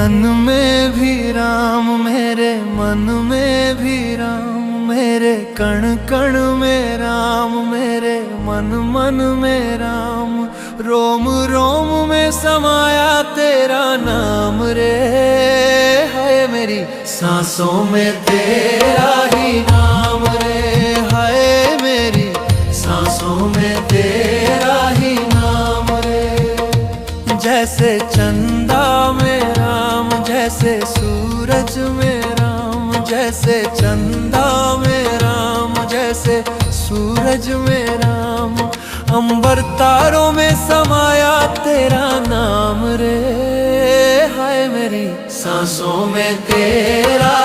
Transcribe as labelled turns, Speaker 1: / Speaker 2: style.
Speaker 1: तन में भी राम, मेरे मन में भी राम, मेरे कण कण में राम, मेरे मन मन में राम, रोम रोम में समाया तेरा नाम रे। है मेरी सांसों में तेरा ही नाम रे, है मेरी सांसों में तेरा ही नाम रे। जैसे चंदा में राम, जैसे सूरज में राम, जैसे चंदा में राम, जैसे सूरज में राम, अंबर तारों में समाया तेरा नाम रे। हाय मेरी सांसों में तेरा